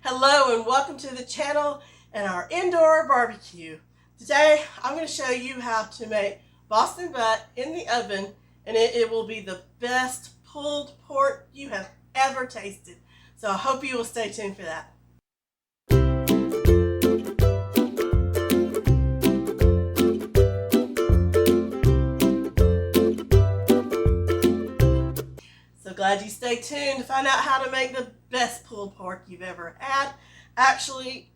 Hello and welcome to the channel and our indoor barbecue. Today I'm going to show you how to make Boston butt in the oven, and it will be the best pulled pork you have ever tasted. So I hope you will stay tuned for that. So glad you stay tuned to find out how to make the best pulled pork you've ever had. Actually,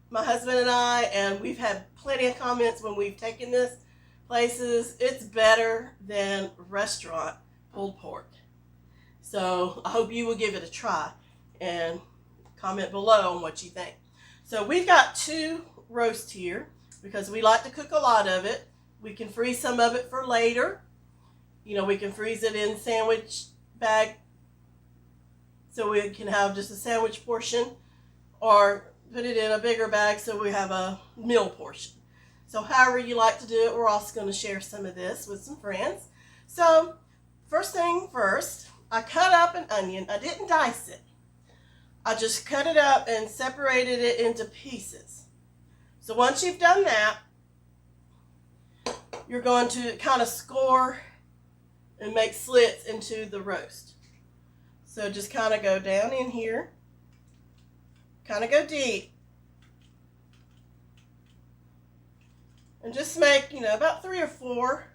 my husband and I, and we've had plenty of comments when we've taken this places, it's better than restaurant pulled pork. So I hope you will give it a try and comment below on what you think. So we've got two roasts here because we like to cook a lot of it. We can freeze some of it for later. You know, we can freeze it in sandwich bag so we can have just a sandwich portion, or put it in a bigger bag so we have a meal portion. So however you like to do it, we're also going to share some of this with some friends. So first thing first, I cut up an onion. I didn't dice it. I just cut it up and separated it into pieces. So once you've done that, you're going to kind of score and make slits into the roast. So just kind of go down in here, kind of go deep, and just make, you know, about 3 or 4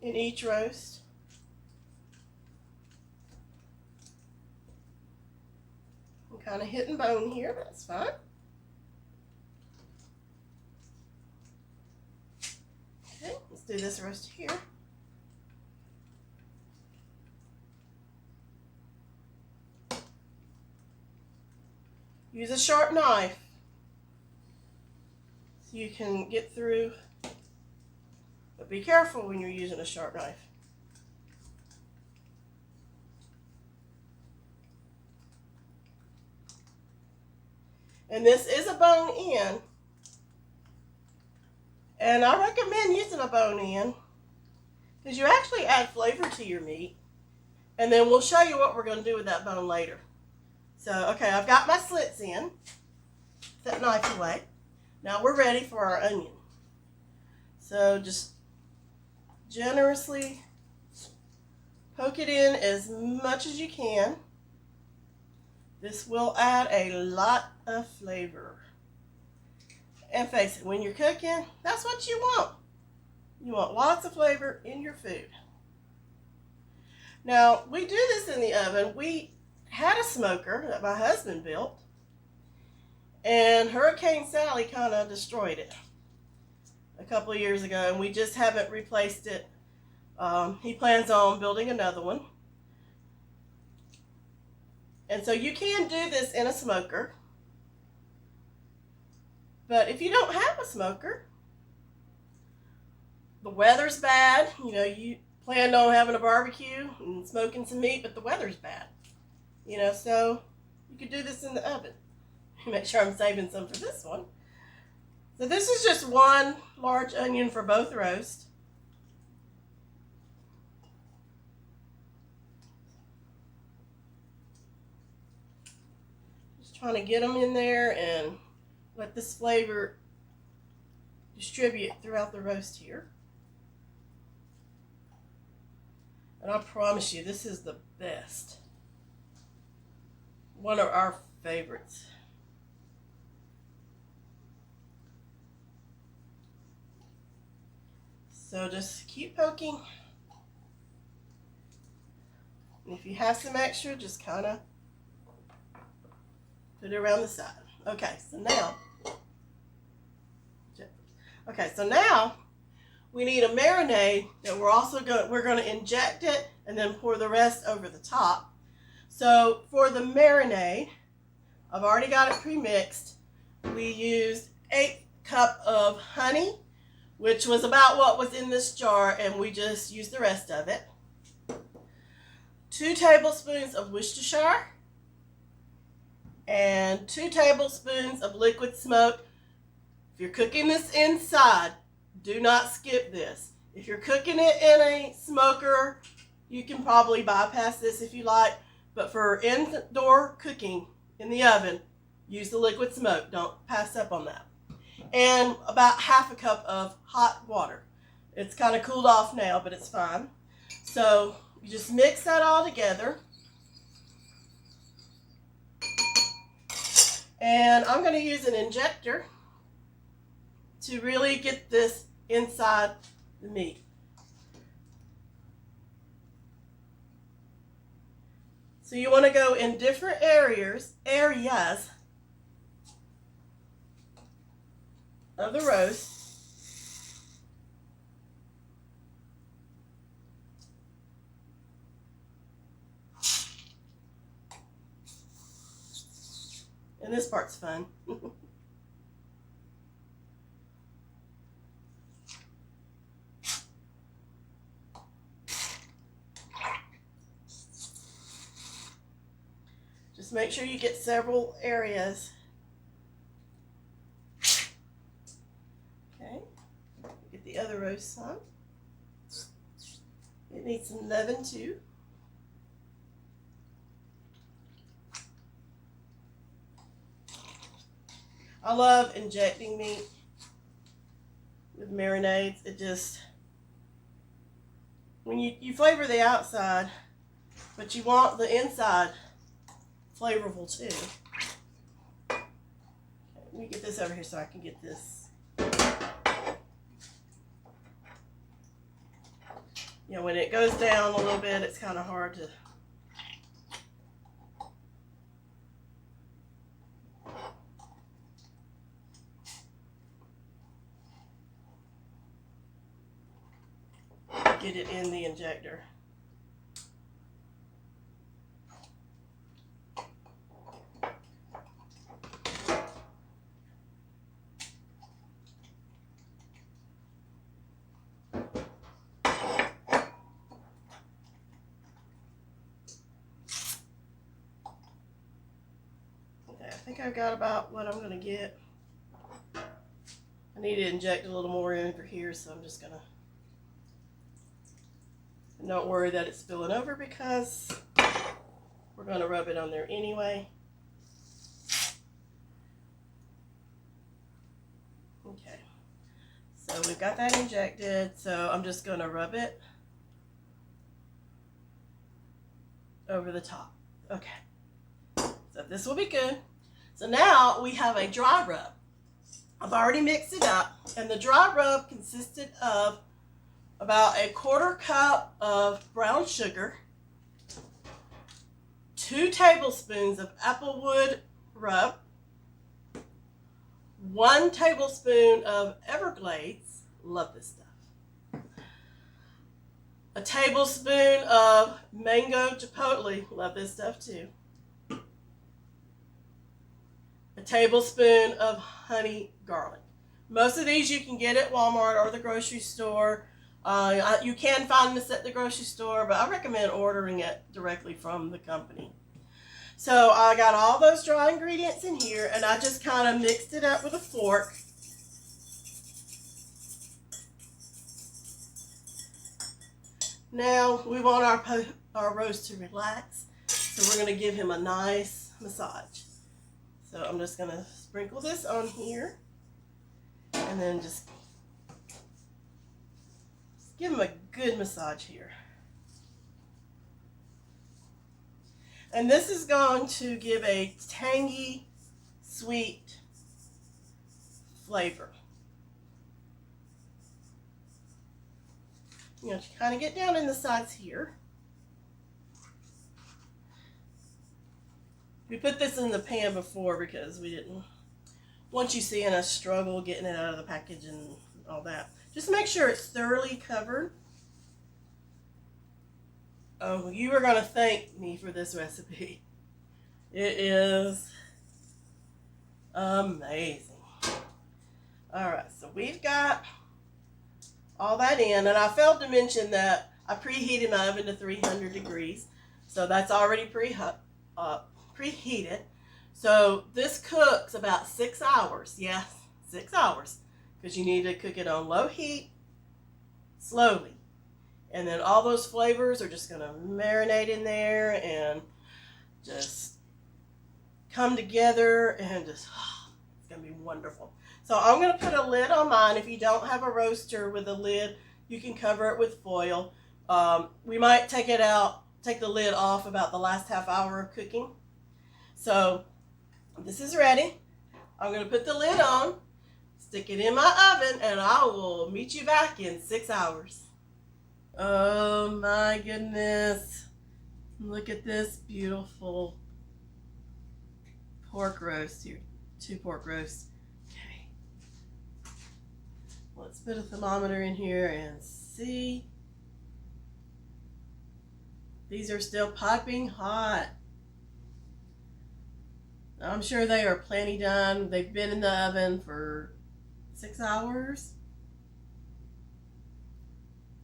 in each roast. I'm kind of hitting bone here, but that's fine. Okay, let's do this roast here. Use a sharp knife so you can get through, but be careful when you're using a sharp knife. And this is a bone in, and I recommend using a bone in because you actually add flavor to your meat, and then we'll show you what we're going to do with that bone later. So, okay, I've got my slits in. Put that knife away. Now we're ready for our onion. So just generously poke it in as much as you can. This will add a lot of flavor. And face it, when you're cooking, that's what you want. You want lots of flavor in your food. Now, we do this in the oven. We had a smoker that my husband built, and Hurricane Sally kind of destroyed it a couple of years ago, and we just haven't replaced it. He plans on building another one. And so you can do this in a smoker, but if you don't have a smoker, the weather's bad, you know, you planned on having a barbecue and smoking some meat, but the weather's bad. You know, so you could do this in the oven. Make sure I'm saving some for this one. So this is just 1 large onion for both roasts. Just trying to get them in there and let this flavor distribute throughout the roast here. And I promise you, this is the best. One of our favorites. So just keep poking. And if you have some extra, just kind of put it around the side. Okay, so now we need a marinade that we're going to inject it and then pour the rest over the top. So for the marinade, I've already got it pre-mixed. We used 1/8 cup of honey, which was about what was in this jar, and we just used the rest of it. 2 tablespoons of Worcestershire and 2 tablespoons of liquid smoke. If you're cooking this inside, do not skip this. If you're cooking it in a smoker, you can probably bypass this if you like. But for indoor cooking in the oven, use the liquid smoke. Don't pass up on that. And about half a cup of hot water. It's kind of cooled off now, but it's fine. So you just mix that all together. And I'm going to use an injector to really get this inside the meat. So you want to go in different areas of the roast. And this part's fun. Just make sure you get several areas. Okay, get the other roast on. It needs some leaven too. I love injecting meat with marinades. It just, when you flavor the outside, but you want the inside flavorful too. Okay, let me get this over here so I can get this. You know, when it goes down a little bit, it's kind of hard to. Get it in the injector. Okay, I think I've got about what I'm going to get. I need to inject a little more in over here, so I'm just going to. And don't worry that it's spilling over because we're going to rub it on there anyway. Okay, so we've got that injected, so I'm just going to rub it over the top. Okay, so this will be good. So now we have a dry rub. I've already mixed it up, and the dry rub consisted of about a 1/4 cup of brown sugar, 2 tablespoons of applewood rub, 1 tablespoon of Everglades, love this stuff, a tablespoon of mango chipotle, love this stuff too, a tablespoon of honey garlic. Most of these you can get at Walmart or the grocery store. You can find this at the grocery store, but I recommend ordering it directly from the company. So I got all those dry ingredients in here, and I just kind of mixed it up with a fork. Now we want our roast to relax, so we're going to give him a nice massage. So I'm just going to sprinkle this on here, and then just give him a good massage here. And this is going to give a tangy, sweet flavor. You know, to kind of get down in the sides here. We put this in the pan before because we didn't want you seeing us struggle getting it out of the package and all that. Just make sure it's thoroughly covered. Oh, you are going to thank me for this recipe. It is amazing. Alright, so we've got all that in, and I failed to mention that I preheated my oven to 300 degrees. So that's already preheated. So this cooks about 6 hours. Yes, 6 hours. Because you need to cook it on low heat, slowly. And then all those flavors are just going to marinate in there. And come together and just, it's going to be wonderful. So I'm going to put a lid on mine. If you don't have a roaster with a lid, you can cover it with foil. We might take the lid off about the last half hour of cooking. So this is ready. I'm going to put the lid on, stick it in my oven, and I will meet you back in 6 hours. Oh my goodness. Look at this beautiful pork roast here. 2 pork roasts. Okay. Let's put a thermometer in here and see. These are still piping hot. I'm sure they are plenty done. They've been in the oven for 6 hours.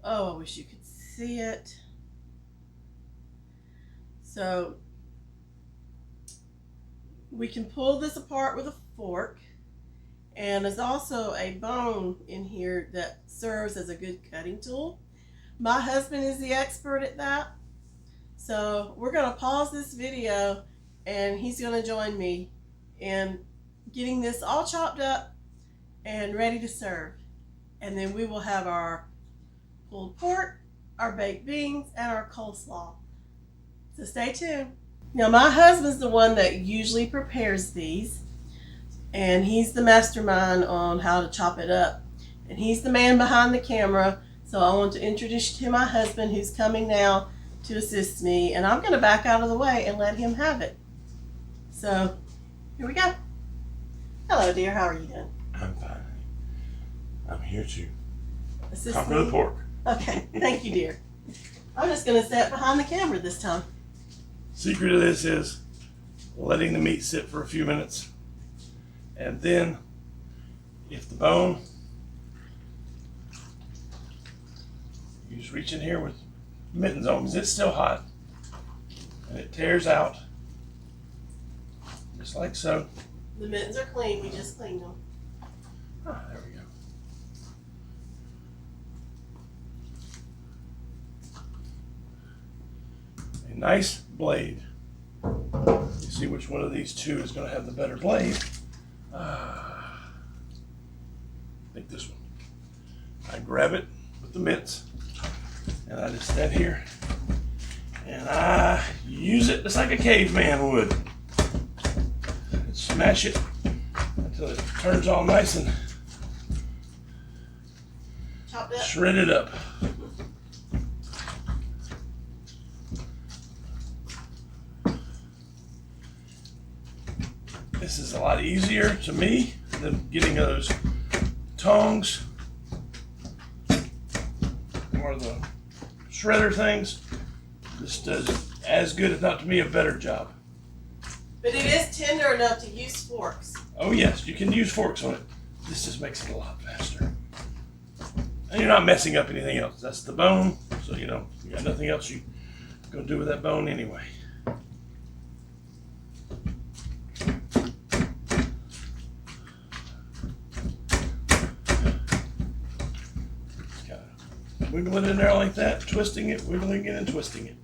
Oh, I wish you could see it. So we can pull this apart with a fork, and there's also a bone in here that serves as a good cutting tool. My husband is the expert at that. So we're going to pause this video and he's going to join me in getting this all chopped up and ready to serve. And then we will have our pulled pork, our baked beans, and our coleslaw. So stay tuned. Now my husband's the one that usually prepares these, and he's the mastermind on how to chop it up. And he's the man behind the camera, so I want to introduce you to my husband who's coming now to assist me, and I'm going to back out of the way and let him have it. So here we go. Hello dear, how are you doing? I'm fine. I'm here to Assist cover me? the pork. Okay, thank you dear. I'm just going to sit behind the camera this time. Secret of this is letting the meat sit for a few minutes, and then if the bone, you just reach in here with mittens on because it's still hot, and it tears out just like so. The mittens are clean, we just cleaned them. Ah, there we go. A nice blade. You see which one of these two is going to have the better blade. I think this one. I grab it with the mitts, and I just stand here and I use it just like a caveman would. And smash it until it turns all nice and Chopped up. shredded up. This is a lot easier to me than getting those tongs or the shredder things. This does as good, if not to me, a better job. But it is tender enough to use forks. Oh yes, you can use forks on it. This just makes it a lot faster. And you're not messing up anything else. That's the bone, so you know, you got nothing else you gonna do with that bone anyway. Just gotta wiggle it in there like that, twisting it, wiggling it, and twisting it.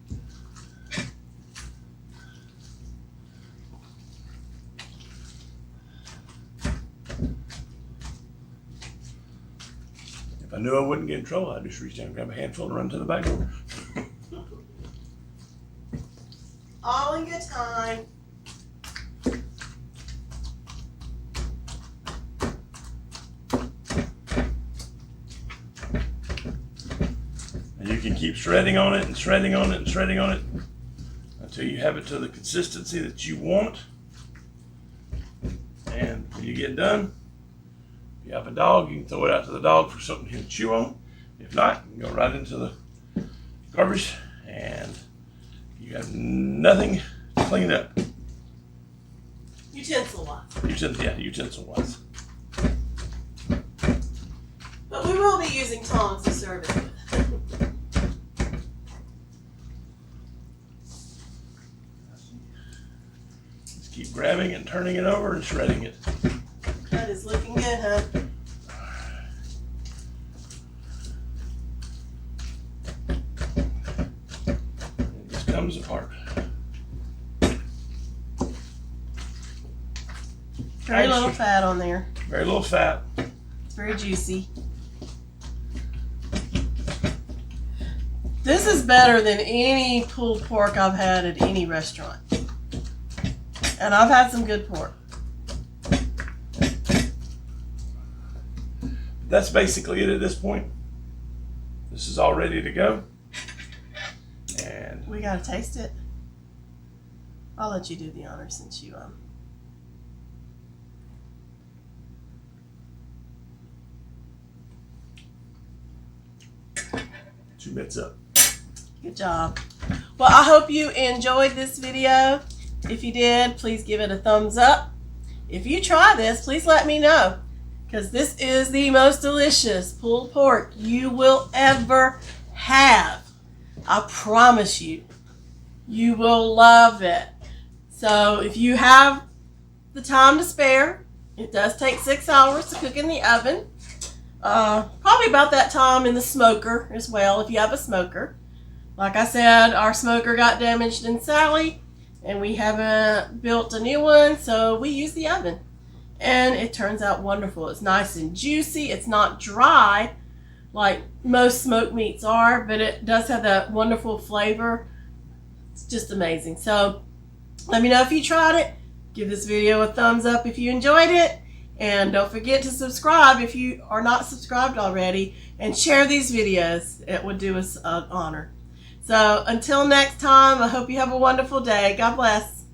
If I knew I wouldn't get in trouble, I'd just reach down and grab a handful and run to the back door. All in good time. And you can keep shredding on it and shredding on it and shredding on it until you have it to the consistency that you want. And when you get done, if you have a dog, you can throw it out to the dog for something to chew on. If not, you can go right into the garbage and you have nothing to clean up. Utensil-wise. Utensil-wise. But we will be using tongs to serve it with. Just keep grabbing and turning it over and shredding it. That is looking good, huh? It just comes apart. Very little fat on there. Very little fat. It's very juicy. This is better than any pulled pork I've had at any restaurant. And I've had some good pork. That's basically it at this point. This is all ready to go. And we gotta taste it. I'll let you do the honor since you two bits up. Good job. Well, I hope you enjoyed this video. If you did, please give it a thumbs up. If you try this, please let me know, because this is the most delicious pulled pork you will ever have. I promise you, you will love it. So if you have the time to spare, it does take 6 hours to cook in the oven. Probably about that time in the smoker as well, if you have a smoker. Like I said, our smoker got damaged in Sally, and we haven't built a new one, so we use the oven. And it turns out wonderful. It's nice and juicy. It's not dry like most smoked meats are, but it does have that wonderful flavor. It's just amazing. So let me know if you tried it. Give this video a thumbs up if you enjoyed it. And don't forget to subscribe if you are not subscribed already. And share these videos. It would do us an honor. So until next time, I hope you have a wonderful day. God bless.